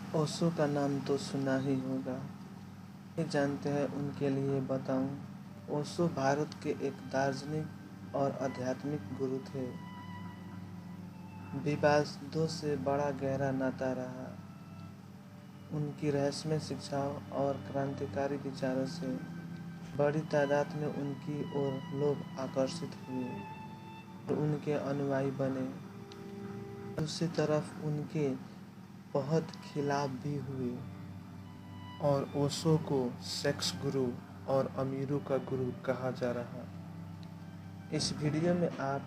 ओशो का नाम तो सुना ही होगा। ये जानते हैं उनके लिए बताऊं। ओशो भारत के एक दार्शनिक और आध्यात्मिक गुरु थे। विवादों से बड़ा गहरा नाता रहा। उनकी रहस्यमय शिक्षाओं और क्रांतिकारी विचारों से बड़ी तादाद में उनकी ओर लोग आकर्षित हुए और उनके अनुयायी बने। दूसरी तरफ उनके बहुत खिलाफ भी हुए और ओशो को सेक्स गुरु और अमीरों का गुरु कहा जा रहा। इस वीडियो में आप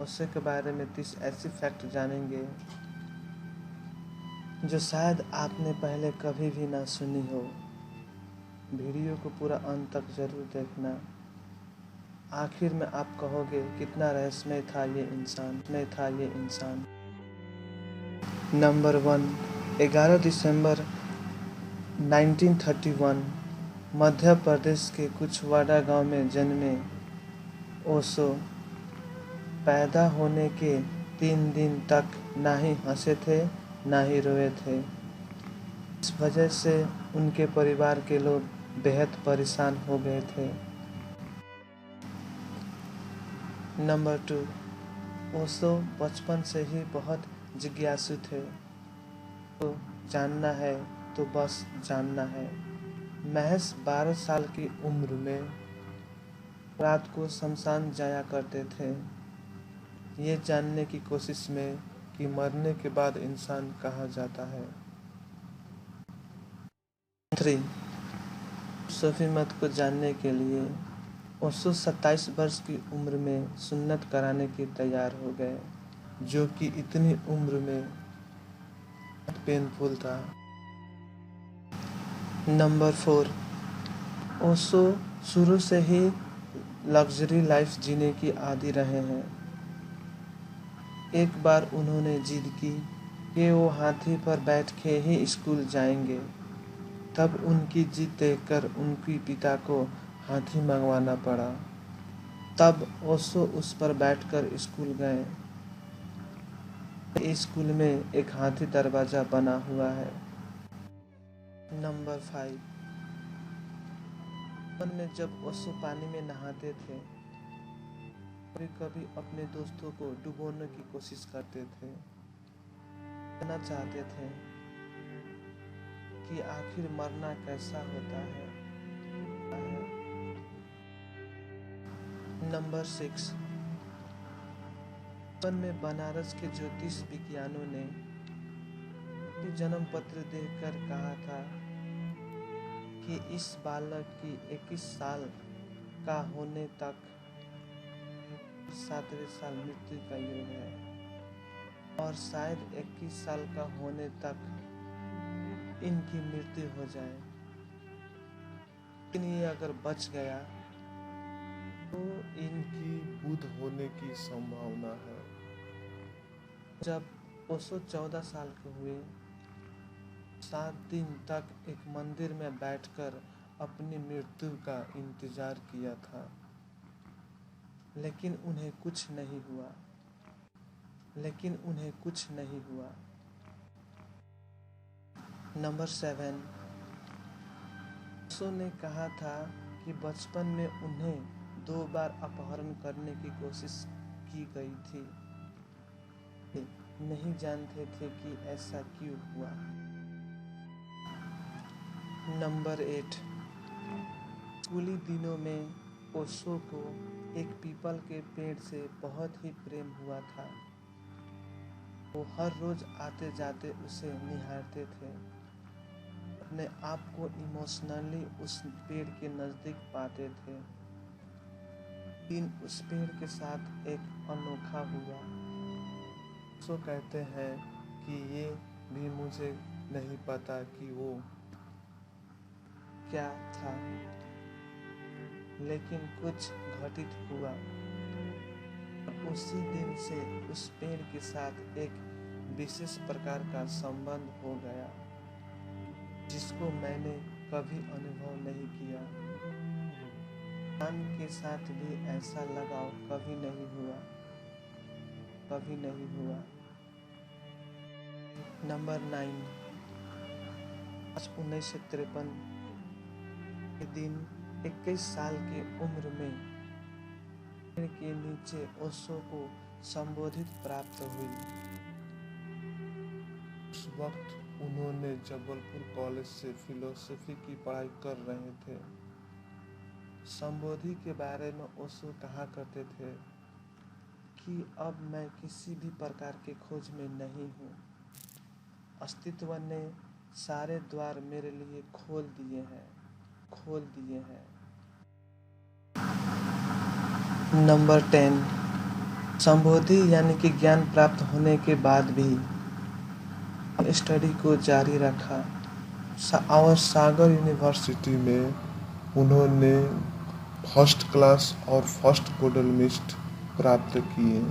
ओशो के बारे में 30 ऐसी फैक्ट जानेंगे जो शायद आपने पहले कभी भी ना सुनी हो। वीडियो को पूरा अंत तक जरूर देखना। आखिर में आप कहोगे कितना रहस्यमय था ये इंसान। नंबर 1, 11 दिसंबर 1931 मध्य प्रदेश के कुछवाड़ा गांव में जन्मे ओशो पैदा होने के 3 दिन तक ना ही हंसे थे ना ही रोए थे। इस वजह से उनके परिवार के लोग बेहद परेशान हो गए थे। नंबर 2, ओशो बचपन से ही बहुत जिज्ञासु थे। तो जानना है तो बस जानना है। महज 12 साल की उम्र में रात को शमशान जाया करते थे, ये जानने की कोशिश में कि मरने के बाद इंसान कहाँ जाता है। 3, सूफी मत को जानने के लिए ओशो 27 वर्ष की उम्र में सुन्नत कराने के तैयार हो गए, जो कि इतनी उम्र में पेनफुल था। नंबर 4, ओशो शुरू से ही लग्जरी लाइफ जीने की आदी रहे हैं। एक बार उन्होंने जिद की कि वो हाथी पर बैठ के ही स्कूल जाएंगे। तब उनकी जिद देखकर उनके पिता को हाथी मंगवाना पड़ा। तब ओशो उस पर बैठकर स्कूल गए। इस स्कूल में एक हाथी दरवाजा बना हुआ है। नंबर 5, बचपन में जब ओशो पानी में नहाते थे, कभी कभी अपने दोस्तों को डुबोने की कोशिश करते थे। जानना चाहते थे कि आखिर मरना कैसा होता है। नंबर 6, बचपन में बनारस के ज्योतिष विज्ञानों ने जन्म पत्र देखकर कहा था कि इस बालक की 21 साल का होने तक 7वें साल मृत्यु का योग है और शायद 21 साल का होने तक इनकी मृत्यु हो जाए। लेकिन ये अगर बच गया तो इनकी बुद्ध होने की संभावना है। जब ओशो 14 साल के हुए, 7 दिन तक एक मंदिर में बैठकर अपनी मृत्यु का इंतजार किया था, लेकिन उन्हें कुछ नहीं हुआ। नंबर 7, ओशो ने कहा था कि बचपन में उन्हें 2 बार अपहरण करने की कोशिश की गई थी। नहीं जानते थे कि ऐसा क्यों हुआ। नंबर 8, स्कूली दिनों में ओशो को एक पीपल के पेड़ से बहुत ही प्रेम हुआ था। वो हर रोज आते जाते उसे निहारते थे, अपने आप को इमोशनली उस पेड़ के नज़दीक पाते थे। दिन उस पेड़ के साथ एक अनोखा हुआ। ओशो कहते हैं कि ये भी मुझे नहीं पता कि वो क्या था, लेकिन कुछ घटित हुआ। उसी दिन से उस पेड़ के साथ एक विशेष प्रकार का संबंध हो गया, जिसको मैंने कभी अनुभव नहीं किया। इंसान के साथ भी ऐसा लगाव कभी नहीं हुआ। नंबर 9, 1953 के दिन 21 साल की उम्र में पेड़ के नीचे ओशो को संबोधित प्राप्त हुई। उस वक्त उन्होंने जबलपुर कॉलेज से फिलोसफी की पढ़ाई कर रहे थे। संबोधि के बारे में ओशो कहा करते थे कि अब मैं किसी भी प्रकार के खोज में नहीं हूँ। अस्तित्व ने सारे द्वार मेरे लिए खोल दिए हैं। नंबर 10, संबोधि यानी कि ज्ञान प्राप्त होने के बाद भी स्टडी को जारी रखा और सागर यूनिवर्सिटी में उन्होंने फर्स्ट क्लास और फर्स्ट गोल्ड प्राप्त किए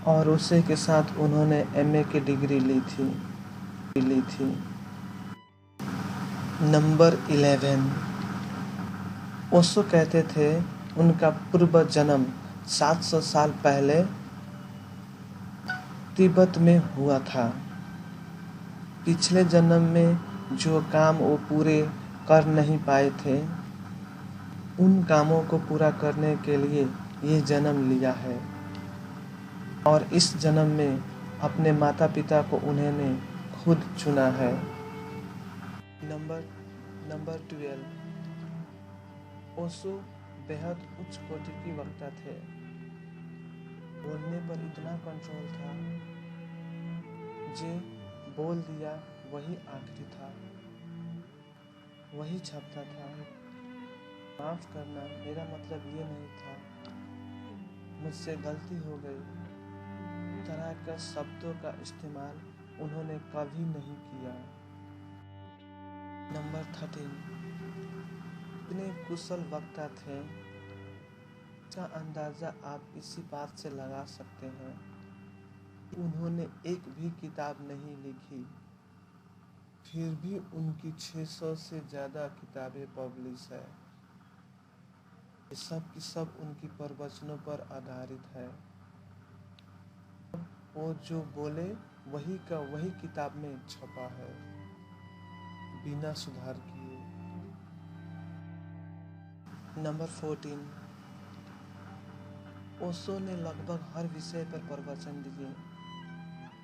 और उसी के साथ उन्होंने एमए की डिग्री ली थी। नंबर 11, ओशो कहते थे उनका पूर्व जन्म 700 साल पहले तिब्बत में हुआ था। पिछले जन्म में जो काम वो पूरे कर नहीं पाए थे, उन कामों को पूरा करने के लिए ये जन्म लिया है और इस जन्म में अपने माता पिता को उन्होंने खुद चुना है। नंबर 12, ओशो बेहद उच्च कोटि की वक्ता थे। बोलने पर इतना कंट्रोल था, जे बोल दिया वही आखिरी था, वही छपता था। माफ़ करना, मेरा मतलब ये नहीं था, मुझसे गलती हो गई। तरह का शब्दों का इस्तेमाल उन्होंने कभी नहीं किया। नंबर 13, इतने कुशल वक्ता थे, इसका अंदाज़ा आप इसी बात से लगा सकते हैं, उन्होंने एक भी किताब नहीं लिखी, फिर भी उनकी 600 से ज़्यादा किताबें पब्लिश है। ये सब की सब उनकी प्रवचनों पर आधारित है। वो जो बोले वही का वही किताब में छपा है, बिना सुधार किए। नंबर 14, ओशो ने लगभग हर विषय पर प्रवचन दिए।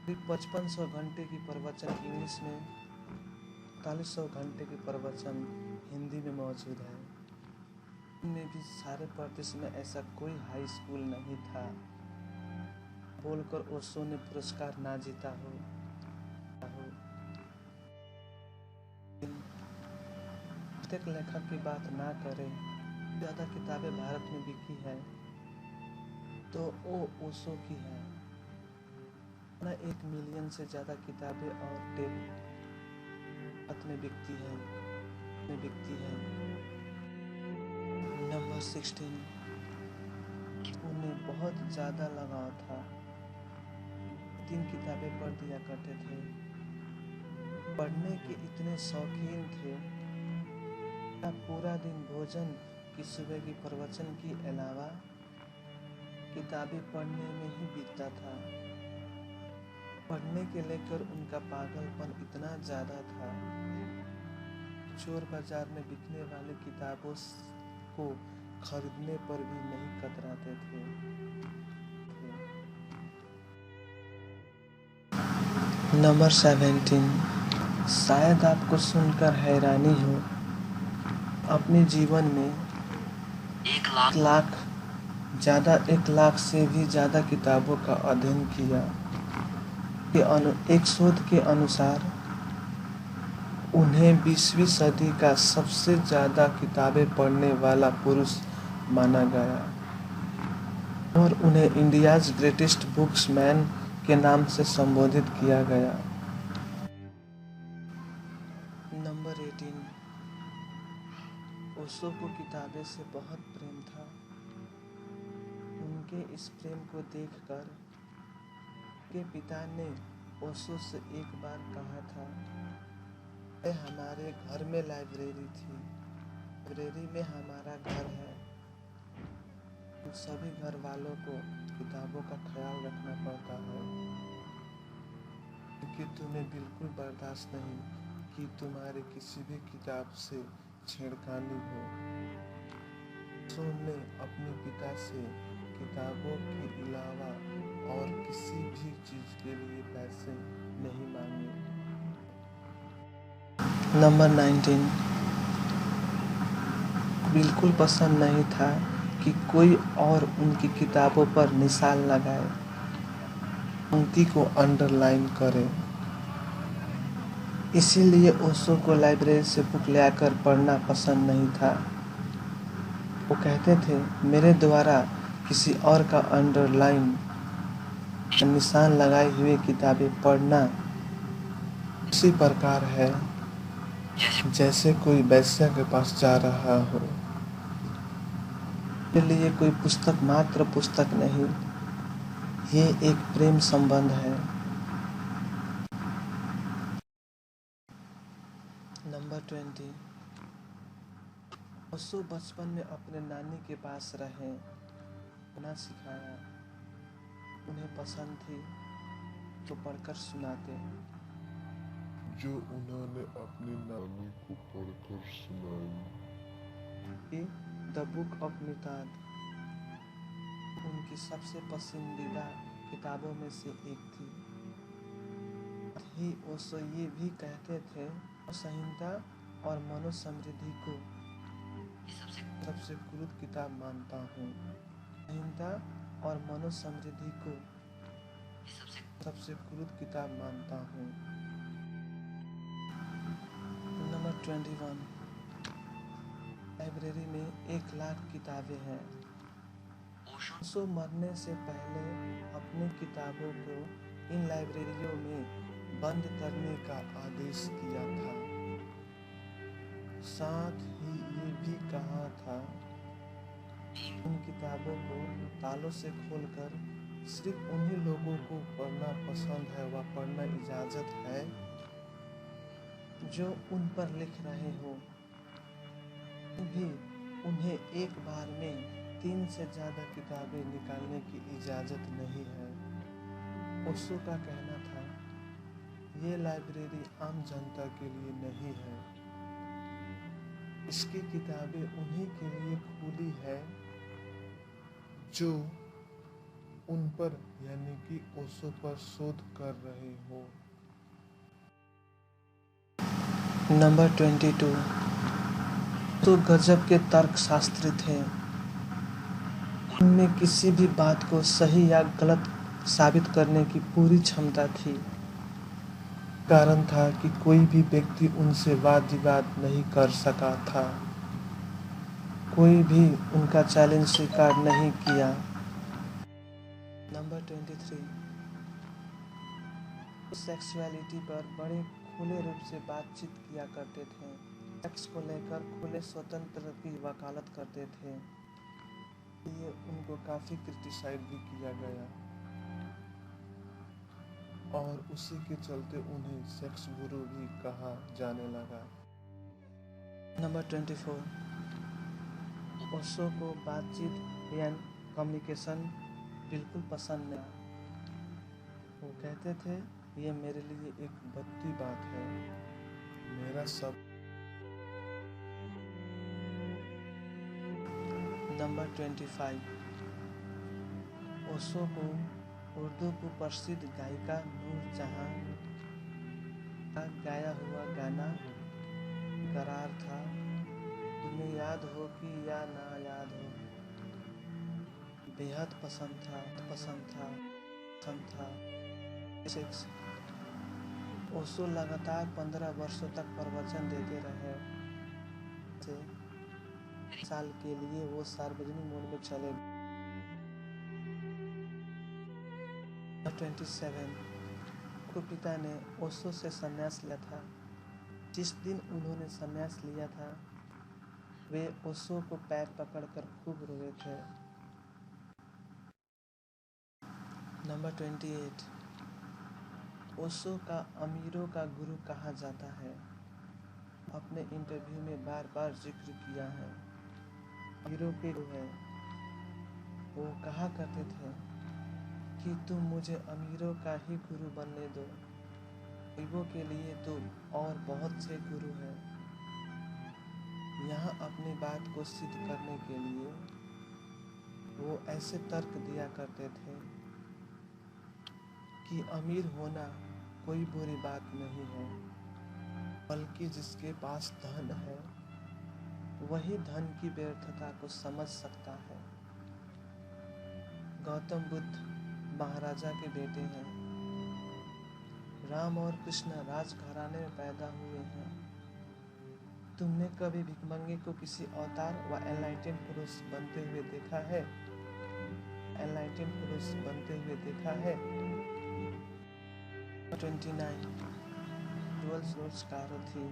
5500 घंटे की प्रवचन इंग्लिश में, 4500 घंटे की प्रवचन हिंदी में मौजूद है। में भी सारे प्रदेश में ऐसा कोई हाई स्कूल नहीं था बोलकर ओशो ने पुरस्कार ना जीता हो। प्रत्येक लेखक की बात ना करें, ज़्यादा किताबें भारत में बिकी है तो वो ओशो की है। 1 मिलियन से ज़्यादा किताबें और टेप में बिकती है। नंबर 16, उन्हें बहुत ज़्यादा लगाव था, 3 किताबें पढ़ दिया करते थे। पढ़ने के इतने शौकीन थे, पूरा दिन भोजन की सुबह की प्रवचन के अलावा किताबें पढ़ने में ही बीतता था। पढ़ने के लेकर उनका पागलपन इतना ज़्यादा था, चोर बाजार में बिकने वाली किताबों को खरीदने पर भी नहीं कतराते थे। नंबर 17, शायद आपको सुनकर हैरानी हो, अपने जीवन में 1 लाख से भी ज़्यादा किताबों का अध्ययन किया। एक शोध के अनुसार उन्हें 20वीं सदी का सबसे ज़्यादा किताबें पढ़ने वाला पुरुष माना गया और उन्हें इंडियाज़ ग्रेटेस्ट बुक्स मैन के नाम से संबोधित किया गया। नंबर 18, ओशो को किताबें से बहुत प्रेम था। उनके इस प्रेम को देखकर उनके पिता ने ओशो से एक बार कहा था, हमारे घर में लाइब्रेरी थी, लाइब्रेरी में हमारा घर है, सभी घर वालों को किताबों का ख्याल रखना पड़ता है, क्योंकि तुम्हें बिल्कुल बर्दाश्त नहीं कि तुम्हारे किसी भी किताब से छेड़खानी हो। ओशो ने अपने पिता से किताबों के अलावा और किसी भी चीज के लिए पैसे नहीं मांगे। नंबर 19। बिल्कुल पसंद नहीं था कि कोई और उनकी किताबों पर निशान लगाए, पंक्ति को अंडरलाइन करे। इसीलिए ओशो को लाइब्रेरी से बुक लाकर पढ़ना पसंद नहीं था। वो कहते थे, मेरे द्वारा किसी और का अंडरलाइन निशान लगाई हुई किताबें पढ़ना उसी प्रकार है जैसे कोई वैश्या के पास जा रहा हो। मेरे लिए कोई पुस्तक मात्र पुस्तक नहीं, ये एक प्रेम संबंध है। नंबर 20। ओशो बचपन में अपने नानी के पास रहे, पढ़ना सिखाया। उन्हें पसंद थी तो पढ़कर सुनाते, जो उन्होंने अपनी नानी को पढ़कर सुनाई। द बुक ऑफ निताद उनकी सबसे पसंदीदा किताबों में से एक थी। ही ओशो ये भी कहते थे, संहिता और मनोसमृद्धि को सबसे क्रूर किताब मानता हूँ। संहिता और मनोसमृद्धि को सबसे क्रूर किताब मानता हूँ। नंबर 21। लाइब्रेरी में 1,00,000 किताबें हैं। ओशो मरने से पहले अपनी किताबों को इन लाइब्रेरियों में बंद करने का आदेश किया था। साथ ही ये भी कहा था, उन किताबों को तालों से खोलकर सिर्फ उन्हीं लोगों को पढ़ना पसंद है व पढ़ना इजाज़त है जो उन पर लिख रहे हो। भी उन्हें एक बार में 3 से ज़्यादा किताबें निकालने की इजाज़त नहीं है। ओशो का कहना था, ये लाइब्रेरी आम जनता के लिए नहीं है, इसकी किताबें उन्हीं के लिए खुली है जो उन पर यानी कि ओशो पर शोध कर रहे हो। नंबर 22। तो गजब के तर्कशास्त्री थे। उनमें किसी भी बात को सही या गलत साबित करने की पूरी क्षमता थी। कारण था कि कोई भी व्यक्ति उनसे वाद विवाद नहीं कर सका था। कोई भी उनका चैलेंज स्वीकार नहीं किया। नंबर 23। सेक्सुअलिटी पर बड़े खुले रूप से बातचीत किया करते थे। सेक्स को लेकर खुले स्वतंत्र की वकालत करते थे। ये उनको काफ़ी क्रिटिसाइज भी किया गया और उसी के चलते उन्हें सेक्स गुरु भी कहा जाने लगा। नंबर 24। ओशो को बातचीत या कम्युनिकेशन बिल्कुल पसंद नहीं। वो कहते थे, ये मेरे लिए एक बत्ती बात है, मेरा सब। नंबर 25। ओशो को उर्दू की प्रसिद्ध गायिका नूरजहां का गाया हुआ गाना करार था, तुम्हें याद हो कि या ना याद हो, बेहद पसंद था। ओशो लगातार 15 वर्षों तक प्रवचन देते रहे। 1 साल के लिए वो सार्वजनिक मोड में चले गए। 27। को पिता ने ओशो से संन्यास लिया था। जिस दिन उन्होंने संन्यास लिया था, वे ओशो को पैर पकड़कर खूब रोए थे। नंबर 28। ओशो का अमीरों का गुरु कहा जाता है। अपने इंटरव्यू में बार बार जिक्र किया है, अमीरों के गुरु है। वो कहा करते थे कि तुम मुझे अमीरों का ही गुरु बनने दो, गरीबों के लिए तो और बहुत बहुत से गुरु हैं। यहाँ अपनी बात को सिद्ध करने के लिए वो ऐसे तर्क दिया करते थे कि अमीर होना कोई बुरी बात नहीं है, बल्कि जिसके पास धन है वही धन की व्यर्थता को समझ सकता है। गौतम बुद्ध महाराजा के बेटे हैं। राम और कृष्ण राजघराने में पैदा हुए हैं। तुमने कभी भिखमंगे को किसी अवतार व एनलाइटेंड पुरुष बनते हुए देखा है? एनलाइटेंड पुरुष बनते हुए देखा है? 29 रोल्स रॉयस कारें थी।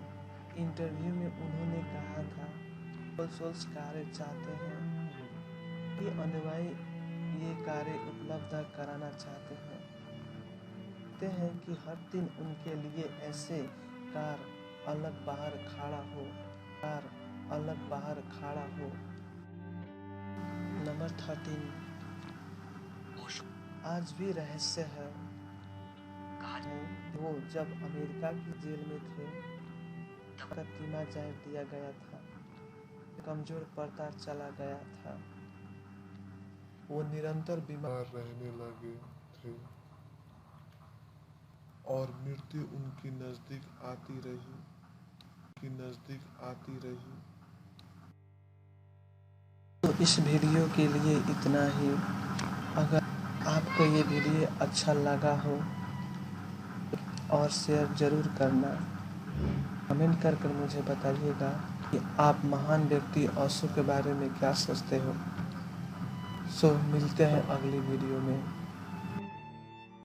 इंटरव्यू में उन्होंने कहा था रोल्स रॉयस कारें चाहते हैं कि अनुयायी ये कारें उपलब्ध कराना चाहते हैं। कहते हैं कि हर दिन उनके लिए ऐसे कार अलग बाहर खड़ा हो। नंबर 13 आज भी रहस्य है वो जब अमेरिका की जेल में थे तब कत्तीमा जहर दिया गया था। कमजोर पड़ता चला गया था। वो निरंतर बीमार रहने लगे थे और मृत्यु उनकी नजदीक आती रही। तो इस वीडियो के लिए इतना ही। अगर आपको ये वीडियो अच्छा लगा हो और शेयर ज़रूर करना। कमेंट कर मुझे बताइएगा कि आप महान व्यक्ति ओशो के बारे में क्या सोचते हो। मिलते हैं अगली वीडियो में।